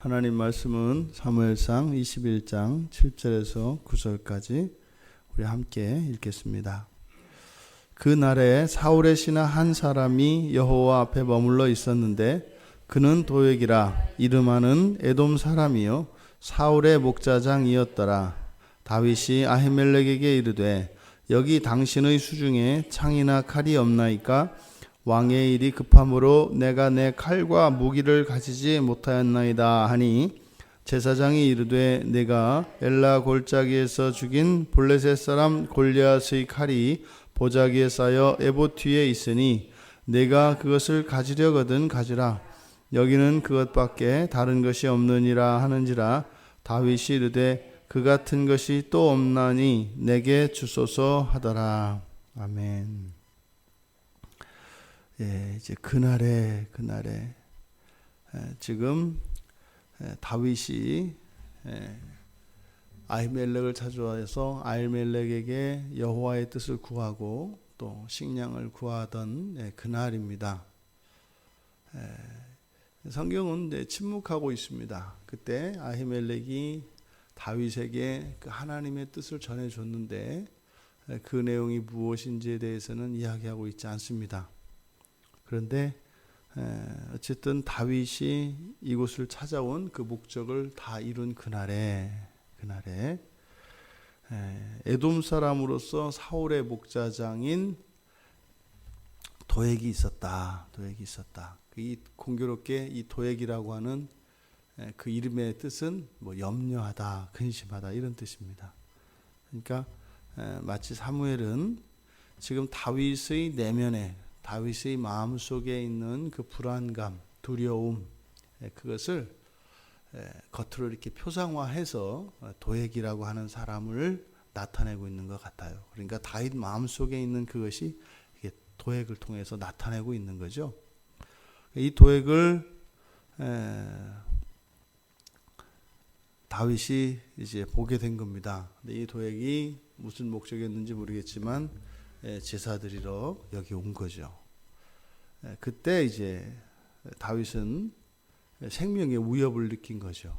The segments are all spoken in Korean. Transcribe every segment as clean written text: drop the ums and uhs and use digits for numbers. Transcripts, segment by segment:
하나님 말씀은 사무엘상 21장 7절에서 9절까지 우리 함께 읽겠습니다. 그 날에 사울의 신하 한 사람이 여호와 앞에 머물러 있었는데 그는 도액이라 이름하는 에돔 사람이요 사울의 목자장이었더라. 다윗이 아히멜렉에게 이르되 여기 당신의 수중에 창이나 칼이 없나이까? 왕의 일이 급함으로 내가 내 칼과 무기를 가지지 못하였나이다 하니 제사장이 이르되 내가 엘라 골짜기에서 죽인 블레셋 사람 골리앗의 칼이 보자기에 쌓여 에봇 뒤에 있으니 내가 그것을 가지려거든 가지라. 여기는 그것밖에 다른 것이 없느니라 하는지라. 다윗이 이르되 그 같은 것이 또 없나니 내게 주소서 하더라. 아멘. 이제 그날에 지금 다윗이 아히멜렉을 찾아와서 아히멜렉에게 여호와의 뜻을 구하고 또 식량을 구하던 그날입니다. 성경은 침묵하고 있습니다. 그때 아히멜렉이 다윗에게 그 하나님의 뜻을 전해줬는데 그 내용이 무엇인지에 대해서는 이야기하고 있지 않습니다. 그런데 어쨌든 다윗이 이곳을 찾아온 그 목적을 다 이룬 그날에 에돔 사람으로서 사울의 목자장인 도액이 있었다. 이 공교롭게 이 도액이라고 하는 그 이름의 뜻은 뭐 염려하다, 근심하다 이런 뜻입니다. 그러니까 마치 사무엘은 지금 다윗의 내면에 다윗의 마음속에 있는 그 불안감, 두려움 그것을 겉으로 이렇게 표상화해서 도액이라고 하는 사람을 나타내고 있는 것 같아요. 그러니까 다윗 마음속에 있는 그것이 도액을 통해서 나타내고 있는 거죠. 이 도액을 다윗이 이제 보게 된 겁니다. 근데 이 도액이 무슨 목적이었는지 모르겠지만 제사 드리러 여기 온 거죠. 그때 이제 다윗은 생명의 위협을 느낀 거죠.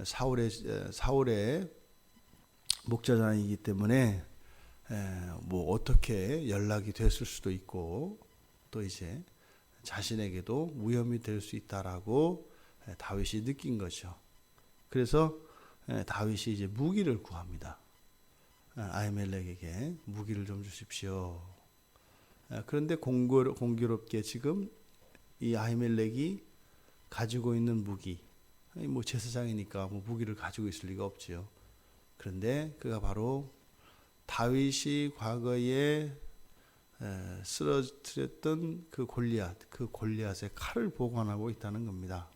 사울의 목자장이기 때문에 뭐 어떻게 연락이 됐을 수도 있고 또 이제 자신에게도 위험이 될 수 있다라고 다윗이 느낀 거죠. 그래서 다윗이 이제 무기를 구합니다. 아히멜렉에게 무기를 좀 주십시오. 그런데 공교롭게 지금 이 아히멜렉이 가지고 있는 무기, 뭐 제사장이니까 뭐 무기를 가지고 있을 리가 없지요. 그런데 그가 바로 다윗이 과거에 쓰러뜨렸던 그 골리앗의 칼을 보관하고 있다는 겁니다.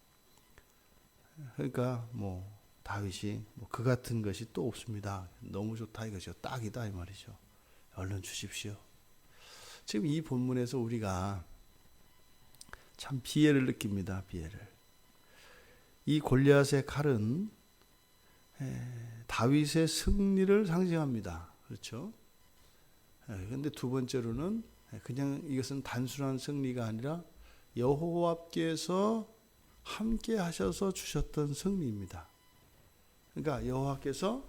그러니까 뭐 다윗이 그 같은 것이 또 없습니다. 너무 좋다 이거죠. 딱이다 이 말이죠. 얼른 주십시오. 지금 이 본문에서 우리가 참 비애를 느낍니다. 비애를. 이 골리앗의 칼은 다윗의 승리를 상징합니다. 그렇죠? 그런데 두 번째로는 그냥 이것은 단순한 승리가 아니라 여호와께서 함께 하셔서 주셨던 승리입니다. 그러니까 여호와께서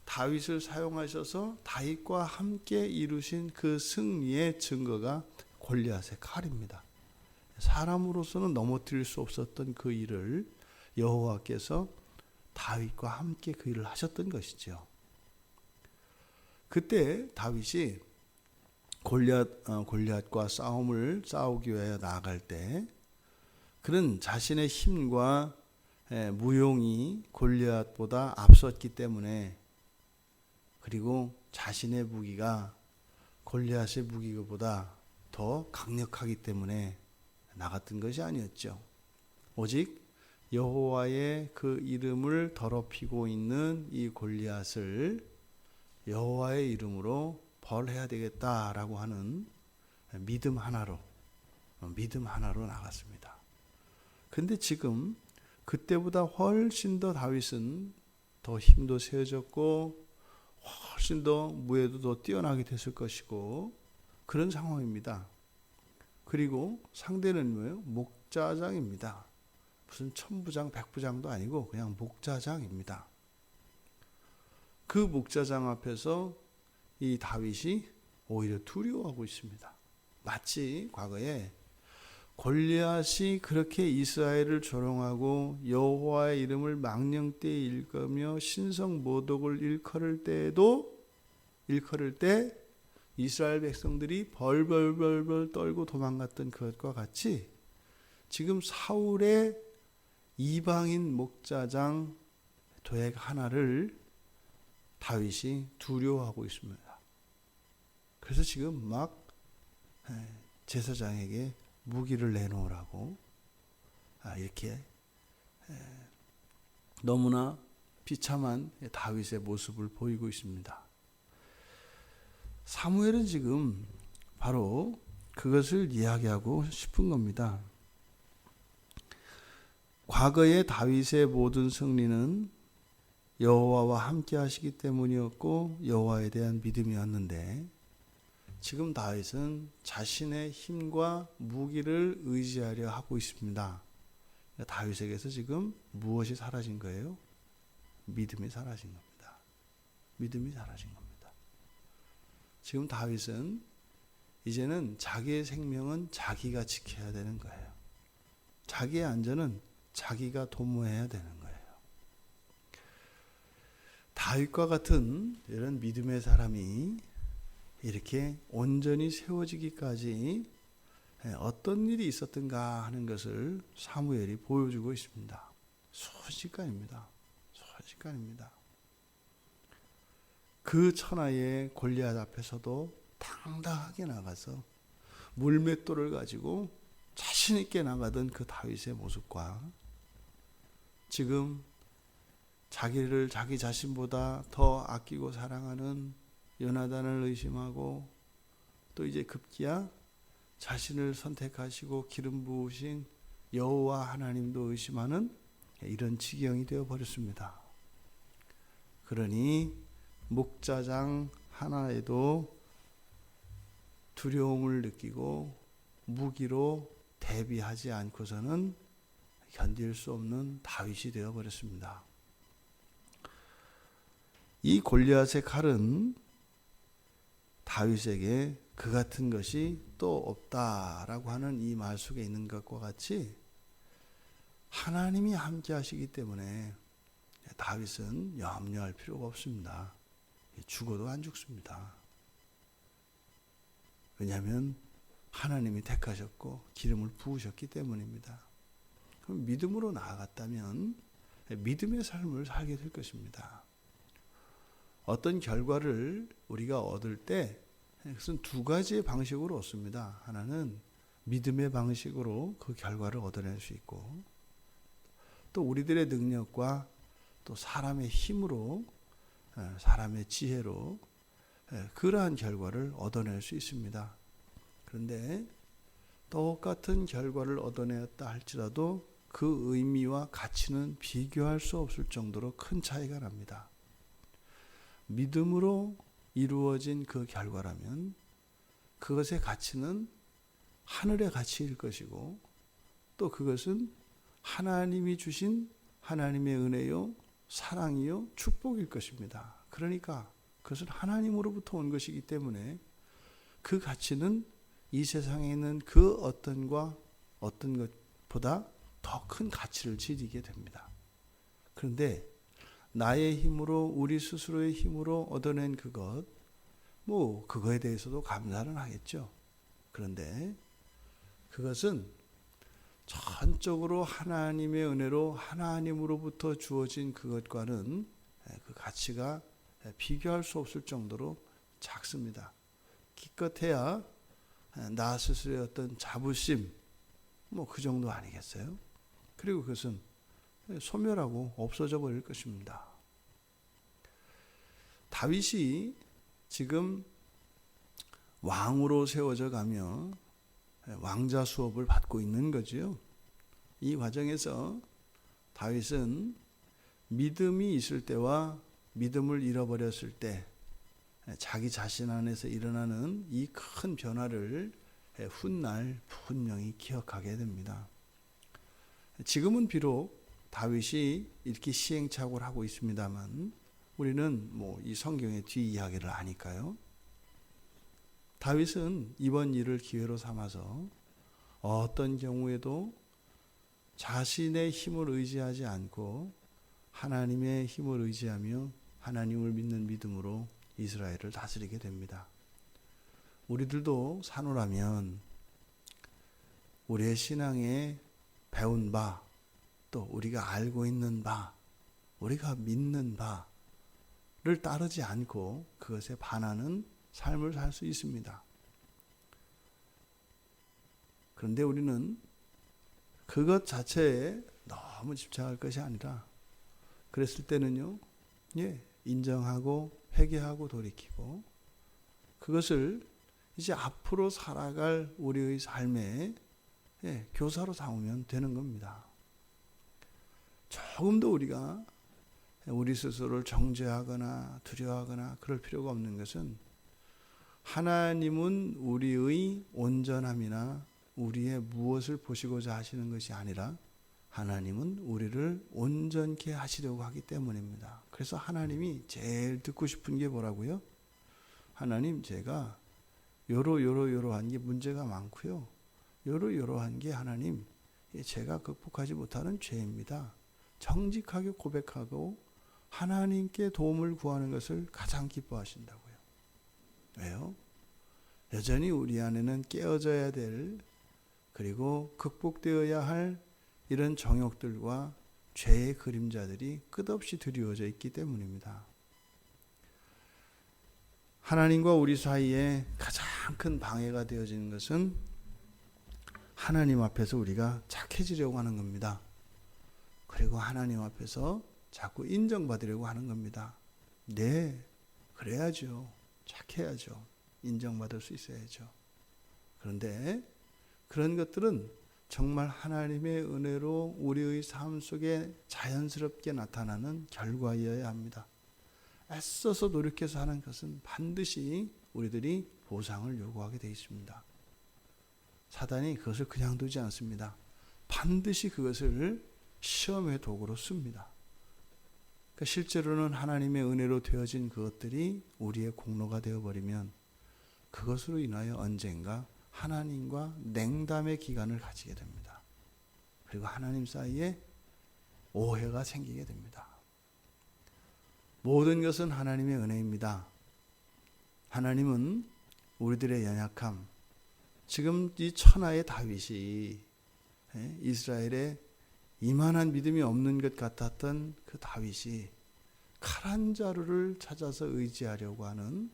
다윗을 사용하셔서 다윗과 함께 이루신 그 승리의 증거가 골리앗의 칼입니다. 사람으로서는 넘어뜨릴 수 없었던 그 일을 여호와께서 다윗과 함께 그 일을 하셨던 것이죠. 그때 다윗이 골리앗과 싸우기 위해 나아갈 때 그는 자신의 힘과 무용이 골리앗보다 앞섰기 때문에 그리고 자신의 무기가 골리앗의 무기보다 더 강력하기 때문에 나갔던 것이 아니었죠. 오직 여호와의 그 이름을 더럽히고 있는 이 골리앗을 여호와의 이름으로 벌해야 되겠다라고 하는 믿음 하나로 나갔습니다. 근데 지금 그때보다 훨씬 더 다윗은 더 힘도 세워졌고 훨씬 더 무예도 더 뛰어나게 됐을 것이고 그런 상황입니다. 그리고 상대는 뭐예요? 목자장입니다. 무슨 천부장, 백부장도 아니고 그냥 목자장입니다. 그 목자장 앞에서 이 다윗이 오히려 두려워하고 있습니다. 마치 과거에 골리앗이 그렇게 이스라엘을 조롱하고 여호와의 이름을 망령되이 일컫며 신성 모독을 일컬을 때 이스라엘 백성들이 벌벌벌벌 떨고 도망갔던 그것과 같이 지금 사울의 이방인 목자장 도액 하나를 다윗이 두려워하고 있습니다. 그래서 지금 막 제사장에게 무기를 내놓으라고 이렇게 너무나 비참한 다윗의 모습을 보이고 있습니다. 사무엘은 지금 바로 그것을 이야기하고 싶은 겁니다. 과거의 다윗의 모든 승리는 여호와와 함께 하시기 때문이었고 여호와에 대한 믿음이었는데 지금 다윗은 자신의 힘과 무기를 의지하려 하고 있습니다. 다윗에게서 지금 무엇이 사라진 거예요? 믿음이 사라진 겁니다. 믿음이 사라진 겁니다. 지금 다윗은 이제는 자기의 생명은 자기가 지켜야 되는 거예요. 자기의 안전은 자기가 도모해야 되는 거예요. 다윗과 같은 이런 믿음의 사람이 이렇게 온전히 세워지기까지 어떤 일이 있었던가 하는 것을 사무엘이 보여주고 있습니다. 순식간입니다. 순식간입니다. 그 천하의 골리앗 앞에서도 당당하게 나가서 물맷돌을 가지고 자신 있게 나가던 그 다윗의 모습과 지금 자기를 자기 자신보다 더 아끼고 사랑하는 요나단을 의심하고 또 이제 급기야 자신을 선택하시고 기름 부으신 여호와 하나님도 의심하는 이런 지경이 되어 버렸습니다. 그러니 목자장 하나에도 두려움을 느끼고 무기로 대비하지 않고서는 견딜 수 없는 다윗이 되어 버렸습니다. 이 골리앗의 칼은 다윗에게 그 같은 것이 또 없다라고 하는 이 말 속에 있는 것과 같이 하나님이 함께 하시기 때문에 다윗은 염려할 필요가 없습니다. 죽어도 안 죽습니다. 왜냐하면 하나님이 택하셨고 기름을 부으셨기 때문입니다. 그럼 믿음으로 나아갔다면 믿음의 삶을 살게 될 것입니다. 어떤 결과를 우리가 얻을 때 그것은 두 가지의 방식으로 얻습니다. 하나는 믿음의 방식으로 그 결과를 얻어낼 수 있고 또 우리들의 능력과 또 사람의 힘으로 사람의 지혜로 그러한 결과를 얻어낼 수 있습니다. 그런데 똑같은 결과를 얻어내었다 할지라도 그 의미와 가치는 비교할 수 없을 정도로 큰 차이가 납니다. 믿음으로 이루어진 그 결과라면 그것의 가치는 하늘의 가치일 것이고 또 그것은 하나님이 주신 하나님의 은혜요, 사랑이요, 축복일 것입니다. 그러니까 그것은 하나님으로부터 온 것이기 때문에 그 가치는 이 세상에 있는 그 어떤 것보다 더 큰 가치를 지니게 됩니다. 그런데 나의 힘으로 우리 스스로의 힘으로 얻어낸 그것, 그거에 대해서도 감사는 하겠죠. 그런데 그것은 전적으로 하나님의 은혜로 하나님으로부터 주어진 그것과는 그 가치가 비교할 수 없을 정도로 작습니다. 기껏해야 나 스스로의 어떤 자부심, 그 정도 아니겠어요? 그리고 그것은 소멸하고 없어져 버릴 것입니다. 다윗이 지금 왕으로 세워져 가며 왕자 수업을 받고 있는 거지요. 이 과정에서 다윗은 믿음이 있을 때와 믿음을 잃어버렸을 때 자기 자신 안에서 일어나는 이 큰 변화를 훗날 분명히 기억하게 됩니다. 지금은 비록 다윗이 이렇게 시행착오를 하고 있습니다만 우리는 뭐 이 성경의 뒤 이야기를 아니까요. 다윗은 이번 일을 기회로 삼아서 어떤 경우에도 자신의 힘을 의지하지 않고 하나님의 힘을 의지하며 하나님을 믿는 믿음으로 이스라엘을 다스리게 됩니다. 우리들도 산후라면 우리의 신앙에 배운 바, 또 우리가 알고 있는 바, 우리가 믿는 바를 따르지 않고 그것에 반하는 삶을 살 수 있습니다. 그런데 우리는 그것 자체에 너무 집착할 것이 아니라 그랬을 때는요, 인정하고 회개하고 돌이키고 그것을 이제 앞으로 살아갈 우리의 삶의 교사로 삼으면 되는 겁니다. 조금 더 우리가 우리 스스로를 정죄하거나 두려워하거나 그럴 필요가 없는 것은 하나님은 우리의 온전함이나 우리의 무엇을 보시고자 하시는 것이 아니라 하나님은 우리를 온전케 하시려고 하기 때문입니다. 그래서 하나님이 제일 듣고 싶은 게 뭐라고요? 하나님, 제가 요러한 게 문제가 많고요. 요러한 게 하나님, 제가 극복하지 못하는 죄입니다. 정직하게 고백하고 하나님께 도움을 구하는 것을 가장 기뻐하신다고요. 왜요? 여전히 우리 안에는 깨어져야 될, 그리고 극복되어야 할 이런 정욕들과 죄의 그림자들이 끝없이 드리워져 있기 때문입니다. 하나님과 우리 사이에 가장 큰 방해가 되어지는 것은 하나님 앞에서 우리가 착해지려고 하는 겁니다. 그리고 하나님 앞에서 자꾸 인정받으려고 하는 겁니다. 네, 그래야죠. 착해야죠. 인정받을 수 있어야죠. 그런데 그런 것들은 정말 하나님의 은혜로 우리의 삶 속에 자연스럽게 나타나는 결과이어야 합니다. 애써서 노력해서 하는 것은 반드시 우리들이 보상을 요구하게 되어 있습니다. 사단이 그것을 그냥 두지 않습니다. 반드시 그것을 시험의 도구로 씁니다. 그러니까 실제로는 하나님의 은혜로 되어진 그것들이 우리의 공로가 되어버리면 그것으로 인하여 언젠가 하나님과 냉담의 기간을 가지게 됩니다. 그리고 하나님 사이에 오해가 생기게 됩니다. 모든 것은 하나님의 은혜입니다. 하나님은 우리들의 연약함, 지금 이 천하의 다윗이 이스라엘에 이만한 믿음이 없는 것 같았던 그 다윗이 칼 한 자루를 찾아서 의지하려고 하는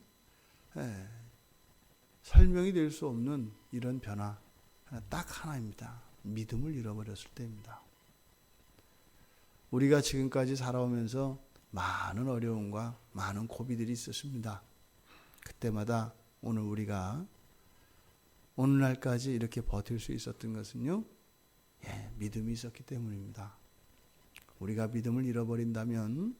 설명이 될 수 없는 이런 변화, 딱 하나입니다. 믿음을 잃어버렸을 때입니다. 우리가 지금까지 살아오면서 많은 어려움과 많은 고비들이 있었습니다. 그때마다 오늘 우리가 오늘날까지 이렇게 버틸 수 있었던 것은요, 믿음이 있었기 때문입니다. 우리가 믿음을 잃어버린다면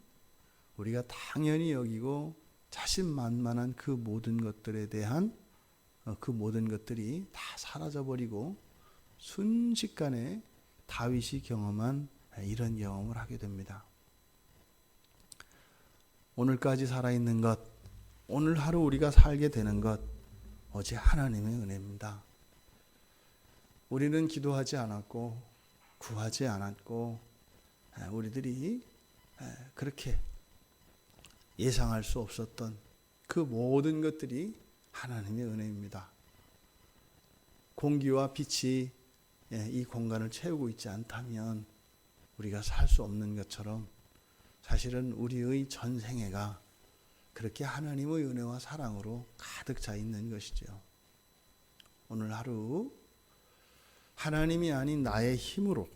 우리가 당연히 여기고 자신만만한 그 모든 것들에 대한 그 모든 것들이 다 사라져버리고 순식간에 다윗이 경험한 이런 경험을 하게 됩니다. 오늘까지 살아있는 것, 오늘 하루 우리가 살게 되는 것, 오직 하나님의 은혜입니다. 우리는 기도하지 않았고 구하지 않았고 우리들이 그렇게 예상할 수 없었던 그 모든 것들이 하나님의 은혜입니다. 공기와 빛이 이 공간을 채우고 있지 않다면 우리가 살 수 없는 것처럼 사실은 우리의 전생애가 그렇게 하나님의 은혜와 사랑으로 가득 차 있는 것이죠. 오늘 하루 하나님이 아닌 나의 힘으로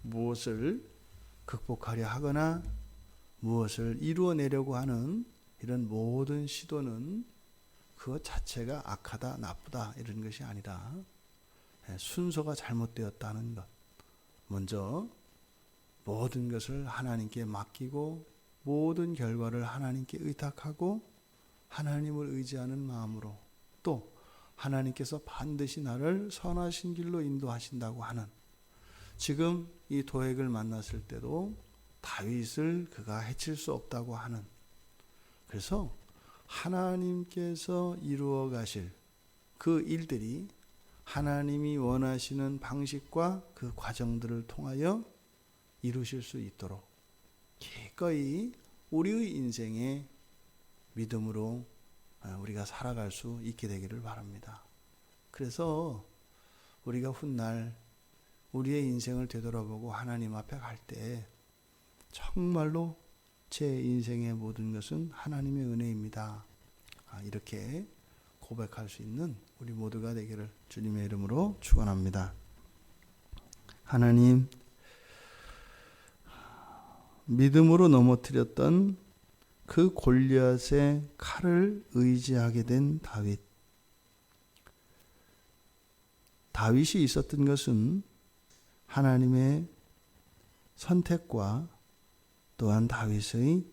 무엇을 극복하려 하거나 무엇을 이루어내려고 하는 이런 모든 시도는 그것 자체가 악하다, 나쁘다 이런 것이 아니라 순서가 잘못되었다는 것. 먼저 모든 것을 하나님께 맡기고 모든 결과를 하나님께 의탁하고 하나님을 의지하는 마음으로 또 하나님께서 반드시 나를 선하신 길로 인도하신다고 하는 지금 이 도액을 만났을 때도 다윗을 그가 해칠 수 없다고 하는, 그래서 하나님께서 이루어 가실 그 일들이 하나님이 원하시는 방식과 그 과정들을 통하여 이루실 수 있도록 기꺼이 우리의 인생에 믿음으로 우리가 살아갈 수 있게 되기를 바랍니다. 그래서 우리가 훗날 우리의 인생을 되돌아보고 하나님 앞에 갈 때 정말로 제 인생의 모든 것은 하나님의 은혜입니다, 이렇게 고백할 수 있는 우리 모두가 되기를 주님의 이름으로 축원합니다. 하나님, 믿음으로 넘어뜨렸던 그 골리앗의 칼을 의지하게 된 다윗이 있었던 것은 하나님의 선택과 또한 다윗의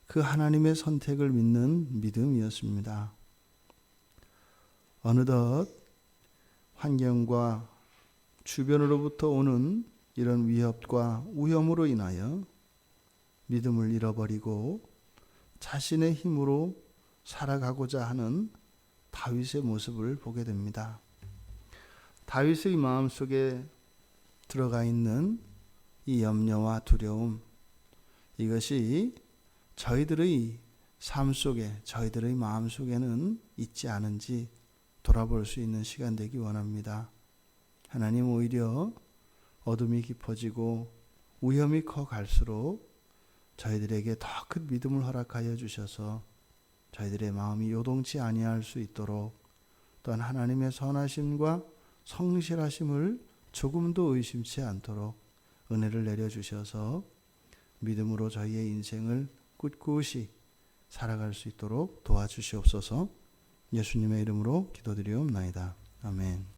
그 하나님의 선택을 믿는 믿음이었습니다. 어느덧 환경과 주변으로부터 오는 이런 위협과 위험으로 인하여 믿음을 잃어버리고 자신의 힘으로 살아가고자 하는 다윗의 모습을 보게 됩니다. 다윗의 마음속에 들어가 있는 이 염려와 두려움, 이것이 저희들의 삶 속에, 저희들의 마음 속에는 있지 않은지 돌아볼 수 있는 시간 되기 원합니다. 하나님, 오히려 어둠이 깊어지고 위험이 커 갈수록 저희들에게 더 큰 믿음을 허락하여 주셔서 저희들의 마음이 요동치 아니할 수 있도록, 또한 하나님의 선하심과 성실하심을 조금도 의심치 않도록 은혜를 내려주셔서 믿음으로 저희의 인생을 꿋꿋이 살아갈 수 있도록 도와주시옵소서. 예수님의 이름으로 기도드리옵나이다. 아멘.